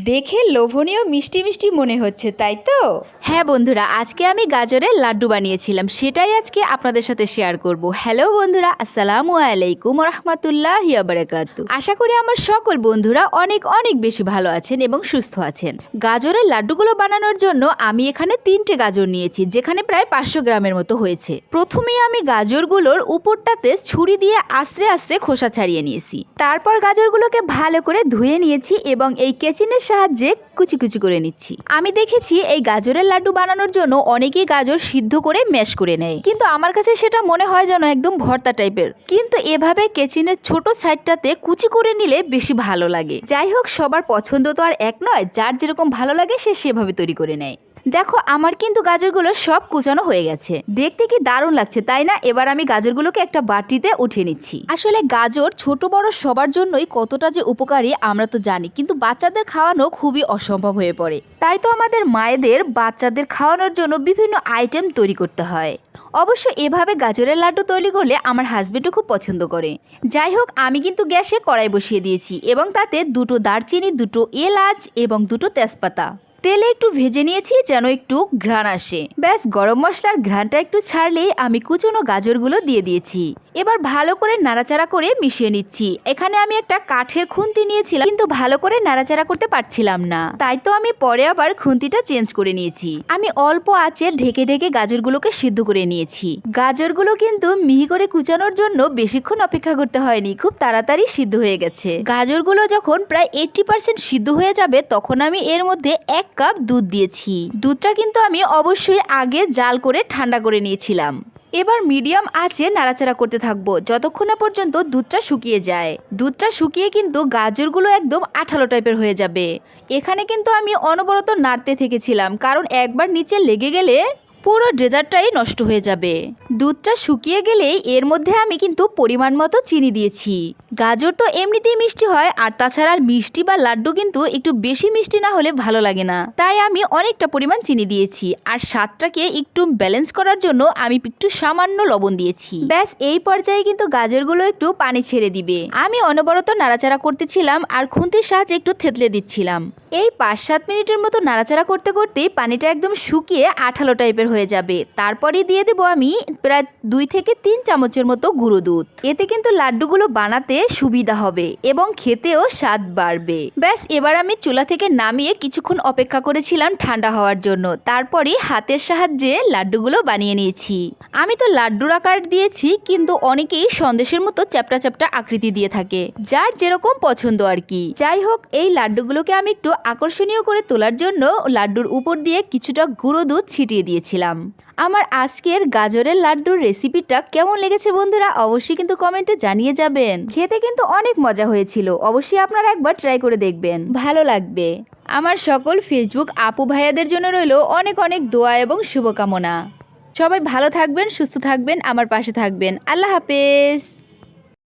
দেখে লোভনীয় মিষ্টি মিষ্টি মনে হচ্ছে, তাই তো? হ্যাঁ বন্ধুরা, আজকে আমি গাজরের লাড্ডু বানিয়েছিলাম, সেটাই আজকে আপনাদের সাথে শেয়ার করব। হ্যালো বন্ধুরা, আসসালামু আলাইকুম রহমতুল্লাহি ওয়া বারাকাতুহু। আশা করি আমার সকল বন্ধুরা অনেক অনেক বেশি ভালো আছেন এবং সুস্থ আছেন। গাজরের লাড্ডুগুলো বানানোর জন্য আমি এখানে 3টে গাজর নিয়েছি, যেখানে প্রায় 500 গ্রামের মতো হয়েছে। প্রথমেই আমি গাজরগুলোর উপরটাতে ছুরি দিয়ে আস্তে আস্তে খোসা ছাড়িয়ে নিয়েছি। তারপর গাজরগুলোকে ভালো করে ধুয়ে নিয়েছি এবং এই কেচিনের সাহায্যে কুচি কুচি করে নিচ্ছি। আমি দেখেছি এই গাজরের লাড্ডু বানানোর জন্য অনেকেই গাজর সিদ্ধ করে ম্যাশ করে নেয়, কিন্তু আমার কাছে সেটা মনে হয় যেন একদম ভর্তা টাইপের। কিন্তু এভাবে কেচিনের ছোট সাইডটাতে কুচি করে নিলে বেশি ভালো লাগে। যাই হোক, সবার পছন্দ তো আর এক নয়, যার যেরকম ভালো লাগে সে সেভাবে তৈরি করে নেয়। দেখো, আমার কিন্তু গাজরগুলো সব কুচানো হয়ে গেছে। দেখতে কি দারুণ লাগছে, তাই না? এবার আমি গাজরগুলোকে একটা বাটিতে উঠিয়ে নিচ্ছি। আসলে গাজর ছোট বড় সবার জন্যই কতটা যে উপকারী আমরা তো জানি, কিন্তু বাচ্চাদের খাওয়ানো খুবই অসম্ভব হয়ে পড়ে। তাই তো আমাদের মায়েদের বাচ্চাদের খাওয়ানোর জন্য বিভিন্ন আইটেম তৈরি করতে হয়। অবশ্য এভাবে গাজরের লাড্ডু তৈরি করলে আমার হাজবেন্ডও খুব পছন্দ করে। যাই হোক, আমি কিন্তু গ্যাসে কড়াই বসিয়ে দিয়েছি এবং তাতে 2টো দারচিনি, 2টো এলাচ এবং 2টো তেজপাতা তেলে একটু ভেজে নিয়েছি যেন একটু ঘ্রাণ আসে। ব্যাস, গরম মশলার ঘ্রাণটা একটু ছাড়লেই আমি কুচনো গাজরগুলো দিয়ে দিয়েছি। এবার ভালো করে নাড়াচাড়া করে মিশিয়ে নিচ্ছি। এখানে আমি একটা কাঠের খুন্তি নিয়েছিলাম, কিন্তু ভালো করে নাড়াচাড়া করতে পারছিলাম না, তাই তো আমি পরে আবার খুন্তিটা চেঞ্জ করে নিয়েছি। আমি অল্প আঁচে ঢেকে ঢেকে গাজরগুলোকে সিদ্ধ করে নিয়েছি। গাজরগুলো কিন্তু মিহি করে কুচানোর জন্য বেশিক্ষণ অপেক্ষা করতে হয়নি, খুব তাড়াতাড়ি সিদ্ধ হয়ে গেছে। গাজরগুলো যখন প্রায় 80% সিদ্ধ হয়ে যাবে তখন আমি এর মধ্যে 1 কাপ দুধ দিয়েছি। দুধটা কিন্তু আমি অবশ্যই আগে জাল করে ঠান্ডা করে নিয়েছিলাম। এবার মিডিয়াম আঁচে নাড়াচাড়া করতে থাকবো যতক্ষণ না পর্যন্ত দুধটা শুকিয়ে যায়। দুধটা শুকিয়ে কিন্তু গাজরগুলো একদম আঠালো টাইপের হয়ে যাবে। এখানে কিন্তু আমি অনবরত নাড়তে থেকেছিলাম, কারণ একবার নিচে লেগে গেলে পুরো ডেজার্টটাই নষ্ট হয়ে যাবে। দুধটা শুকিয়ে গেলেই এর মধ্যে আমি কিন্তু পরিমাণ মতো চিনি দিয়েছি। গাজর তো এমনিতেই মিষ্টি হয়, আর তাছাড়া মিষ্টি বা লাড্ডু কিন্তু একটু বেশি মিষ্টি না হলে ভালো লাগে না, তাই আমি অনেকটা পরিমাণ চিনি দিয়েছি। আর স্বাদটাকে একটু ব্যালেন্স করার জন্য আমি একটু সামান্য লবণ দিয়েছি। ব্যাস, এই পর্যায়ে কিন্তু গাজরগুলো একটু পানি ছেড়ে দিবে। আমি অনবরত নাড়াচাড়া করতেছিলাম আর খুন্তির সাহায্যে একটু থেতলে দিচ্ছিলাম। এই 5-7 মিনিটের মতো নাড়াচাড়া করতে করতেই পানিটা একদম শুকিয়ে আঠালো টাইপের হয়ে যাবে। তারপরেই দিয়ে দেবো আমি প্রায় 2 থেকে 3 চামচের মতো গুঁড়ো দুধ। এতে কিন্তু লাড্ডুগুলো বানাতে সুবিধা হবে এবং খেতেও স্বাদ বাড়বে। ব্যাস, এবার আমি চুলা থেকে নামিয়ে কিছুক্ষণ অপেক্ষা করেছিলাম ঠান্ডা হওয়ার জন্য। তারপরে হাতের সাহায্যে লাড্ডুগুলো বানিয়ে নিয়েছি। আমি তো লাড্ডুর আকার দিয়েছি, কিন্তু অনেকেই সন্দেশের মতো চ্যাপটা চ্যাপটা আকৃতি দিয়ে থাকে, যার যেরকম পছন্দ আর কি। যাই হোক, এই লাড্ডুগুলোকে আমি একটু আকর্ষণীয় করে তোলার জন্য লাড্ডুর উপর দিয়ে কিছুটা গুঁড়ো দুধ ছিটিয়ে দিয়েছিলাম। আমার আজকের গাজরের লাড্ডুর রেসিপিটা কেমন লেগেছে বন্ধুরা, অবশ্যই কিন্তু কমেন্টে জানিয়ে যাবেন। খেতে কিন্তু অনেক মজা হয়েছিল, অবশ্যই আপনারা একবার ট্রাই করে দেখবেন, ভালো লাগবে। আমার সকল ফেসবুক আপু ভাইয়াদের জন্য রইল অনেক অনেক দোয়া এবং শুভকামনা। সবাই ভালো থাকবেন, সুস্থ থাকবেন, আমার পাশে থাকবেন। আল্লাহ হাফেজ।